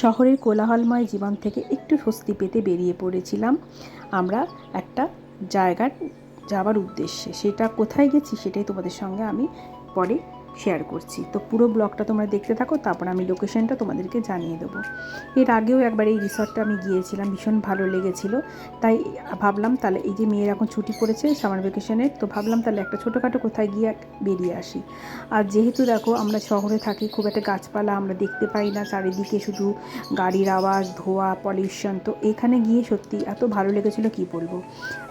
শহরের কোলাহলময় জীবন থেকে একটু স্বস্তি পেতে বেরিয়ে পড়েছিলাম আমরা একটা জায়গার যাওয়ার উদ্দেশ্যে। সেটা কোথায় গেছি সেটাই তোমাদের সঙ্গে আমি পরে শেয়ার করছি। তো পুরো ব্লগটা তোমরা দেখতে থাকো, তারপর আমি লোকেশনটা তোমাদেরকে জানিয়ে দেবো। এর আগেও একবার এই রিসর্টটা আমি গিয়েছিলাম, ভীষণ ভালো লেগেছিলো। তাই ভাবলাম তাহলে এই যে মেয়ের এখন ছুটি পড়েছে সামার ভ্যাকেশনের, তো ভাবলাম তাহলে একটা ছোটোখাটো কোথায় গিয়ে বেরিয়ে আসি। আর যেহেতু দেখো আমরা শহরে থাকি, খুব একটা গাছপালা আমরা দেখতে পাই না, চারিদিকে শুধু গাড়ির আওয়াজ, ধোঁয়া, পলিউশন। তো এখানে গিয়ে সত্যি এত ভালো লেগেছিলো কি বলবো।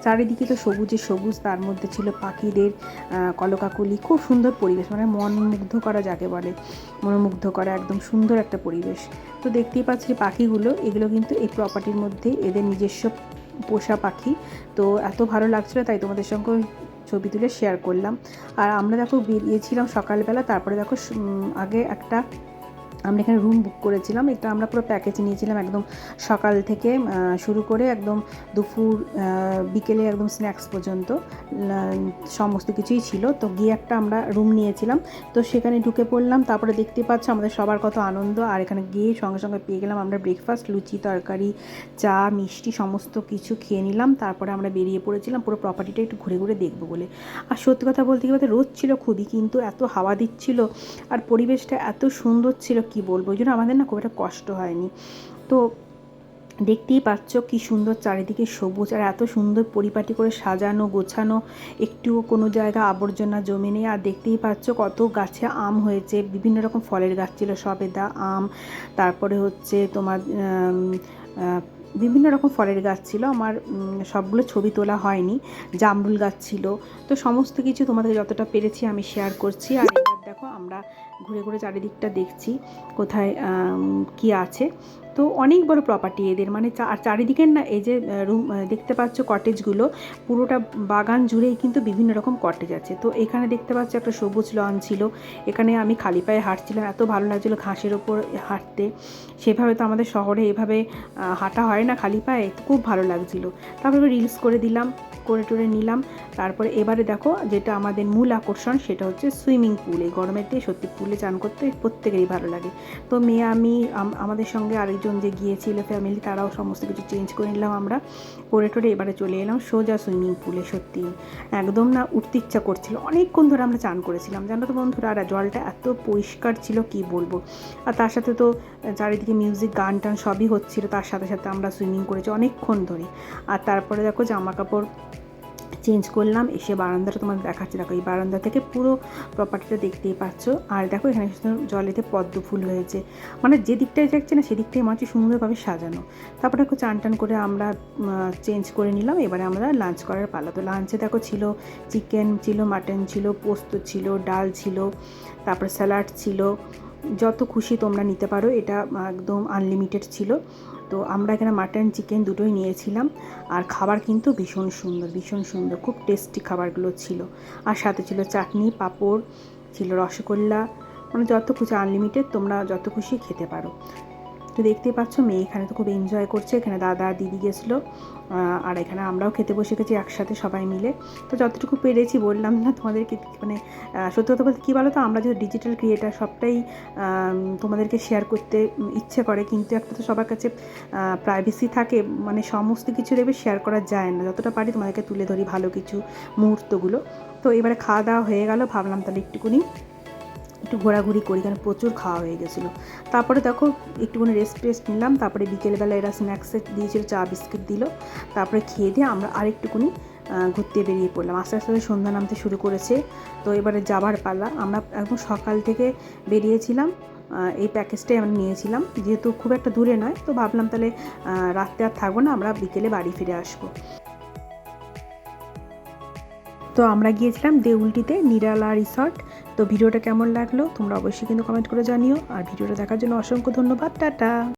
চারিদিকে তো সবুজে সবুজ, তার মধ্যে ছিল পাখিদের কলকাকলি, খুব সুন্দর পরিবেশ, মানে মনমুগ্ধ করা যাকে বলে, মনোমুগ্ধ করা একদম সুন্দর একটা পরিবেশ। তো দেখতেই পাচ্ছি পাখিগুলো, এগুলো কিন্তু এই প্রপার্টির মধ্যে এদের নিজস্ব পোষা পাখি। তো এত ভালো লাগছিলো, তাই তোমাদের সঙ্গে ছবি তুলে শেয়ার করলাম। আর আমরা দেখো বেরিয়েছিলাম সকালবেলা, তারপরে দেখো আগে একটা আমরা এখানে রুম বুক করেছিলাম। এটা আমরা পুরো প্যাকেজ নিয়েছিলাম, একদম সকাল থেকে শুরু করে একদম দুপুর বিকেলে একদম স্ন্যাক্স পর্যন্ত সমস্ত কিছুই ছিল। তো গিয়ে একটা আমরা রুম নিয়েছিলাম, তো সেখানে ঢুকে পড়লাম। তারপরে দেখতে পাচ্ছ আমাদের সবার কত আনন্দ। আর এখানে গিয়ে সঙ্গে সঙ্গে পেয়ে গেলাম আমরা ব্রেকফাস্ট, লুচি তরকারি, চা, মিষ্টি সমস্ত কিছু খেয়ে নিলাম। তারপরে আমরা বেরিয়ে পড়েছিলাম পুরো প্রপার্টিটা একটু ঘুরে ঘুরে দেখবো বলে। আর সত্যি কথা বলতে গেলে রোদ ছিল খুবই, কিন্তু এত হাওয়া দিচ্ছিল আর পরিবেশটা এত সুন্দর ছিল কি বলবো। ওই জন্য আমাদের না খুব একটা কষ্ট হয়নি। তো দেখতেই পাচ্ছ কি সুন্দর চারিদিকে সবুজ, আর এত সুন্দর পরিপাটি করে সাজানো গোছানো, একটুও কোনো জায়গা আবর্জনা জমে নেই। আর দেখতেই পাচ্ছ কত গাছে আম হয়েছে, বিভিন্ন রকম ফলের গাছ ছিল, সবেদা, আম, তারপরে হচ্ছে তোমার বিভিন্ন রকম ফলের গাছ ছিল। আমার সবগুলো ছবি তোলা হয়নি, জামরুল গাছ ছিল। তো সমস্ত কিছু তোমাদের যতটা পেরেছি আমি শেয়ার করছি। আর এবার দেখো আমরা ঘুরে ঘুরে চারিদিকটা দেখছি কোথায় কি আছে। তো অনেক বড় প্রপার্টি এদের, মানে চারিদিকের না এই যে রুম দেখতে পাচ্ছ কটেজগুলো, পুরোটা বাগান জুড়েই কিন্তু বিভিন্ন রকম কটেজ আছে। তো এখানে দেখতে পাচ্ছ একটা সবুজ লন ছিল, এখানে আমি খালি পায়ে হাঁটছিলাম, এত ভালো লাগছিলো ঘাসের ওপর হাঁটতে। সেভাবে তো আমাদের শহরে এভাবে হাঁটা হয় না খালি পায়ে, খুব ভালো লাগছিলো। তারপরে রিলস করে দিলাম, করে টোরে নিলাম। তারপরে এবারে দেখো যেটা আমাদের মূল আকর্ষণ সেটা হচ্ছে সুইমিং পুল। এই গরমের দিয়ে সত্যি পুলে চান করতে প্রত্যেকেরই ভালো লাগে। তো মেয়ে, আমি, আমাদের সঙ্গে আরেকজন যে গিয়েছিল ফ্যামিলি, তারাও সমস্ত কিছু চেঞ্জ করে নিলাম আমরা, করে টোরে এবারে চলে এলাম সোজা সুইমিং পুলে। সত্যি একদম না উঠতে ইচ্ছা করছিল, অনেকক্ষণ ধরে আমরা চান করেছিলাম জানো তো বন্ধুরা। আর জলটা এত পরিষ্কার ছিল কি বলবো। আর তার সাথে তো চারিদিকে মিউজিক, গান টান সবই হচ্ছিলো, তার সাথে সাথে আমরা সুইমিং করেছি অনেকক্ষণ ধরে। আর তারপরে দেখো জামা কাপড় চেঞ্জ করলাম, এসে বারান্দাটা তোমাদের দেখাচ্ছি। দেখো এই বারান্দা থেকে পুরো প্রপার্টিটা দেখতেই পাচ্ছ। আর দেখো এখানে জলেতে পদ্ম ফুল হয়েছে, মানে যে দিকটায় যাচ্ছে না সেদিকটাই মনে হচ্ছে সুন্দরভাবে সাজানো। তারপরে দেখো চান টান করে আমরা চেঞ্জ করে নিলাম। এবারে আমরা লাঞ্চ করার পালা। তো লাঞ্চে দেখো ছিল চিকেন ছিল, মাটন ছিল, পোস্ত ছিল, ডাল ছিল, তারপর স্যালাড ছিল, যত খুশি তোমরা নিতে পারো, এটা একদম আনলিমিটেড ছিল। তো আমরা এখানে মাটন চিকেন দুটোই নিয়েছিলাম। আর খাবার কিন্তু ভীষণ সুন্দর, ভীষণ সুন্দর, খুব টেস্টি খাবারগুলো ছিল। আর সাথে ছিল চাটনি, পাঁপড় ছিল, রসগোল্লা, মানে যত খুশি আনলিমিটেড, তোমরা যত খুশি খেতে পারো। তো দেখতেই পাচ্ছ মেয়ে এখানে তো খুব এনজয় করছে। এখানে দাদা দিদি গেছিলো, আর এখানে আমরাও খেতে বসে গেছি একসাথে সবাই মিলে। তো যতটুকু পেরেছি বললাম না তোমাদেরকে, মানে সত্যি কথা বলতে কী বলো তো, আমরা যেহেতু ডিজিটাল ক্রিয়েটার সবটাই তোমাদেরকে শেয়ার করতে ইচ্ছে করে, কিন্তু একটা তো সবার কাছে প্রাইভেসি থাকে, মানে সমস্ত কিছু দেখবে শেয়ার করা যায় না। যতটা পারি তোমাদেরকে তুলে ধরি ভালো কিছু মুহূর্তগুলো। তো এবারে খাওয়া দাওয়া হয়ে গেল, ভাবলাম তাহলে একটু ঘোরাঘুরি করি, কারণ প্রচুর খাওয়া হয়ে গেছিলো। তারপরে দেখো একটুখানি রেস্ট নিলাম। তারপরে বিকেলবেলা এরা স্ন্যাক্সে দিয়েছিল, চা বিস্কিট দিল। তারপরে খেয়ে দিয়ে আমরা আরেকটুকুনি ঘুরতে বেরিয়ে পড়লাম। আস্তে আস্তে সন্ধ্যা নামতে শুরু করেছে। তো এবারে যাবার পালা। আমরা একদম সকাল থেকে বেরিয়েছিলাম, এই প্যাকেজটাই আমরা নিয়েছিলাম, যেহেতু খুব একটা দূরে নয়। তো ভাবলাম তাহলে রাত্রে আর থাকবো না, আমরা বিকেলে বাড়ি ফিরে আসবো। তো আমরা গিয়েছিলাম দেউলটিতে, নিরালা রিসর্ট। তো ভিডিওটা কেমন লাগলো তোমরা অবশ্যই কিন্তু কমেন্ট করে জানিও। আর ভিডিওটা দেখার জন্য অসংখ্য ধন্যবাদ, টাটা।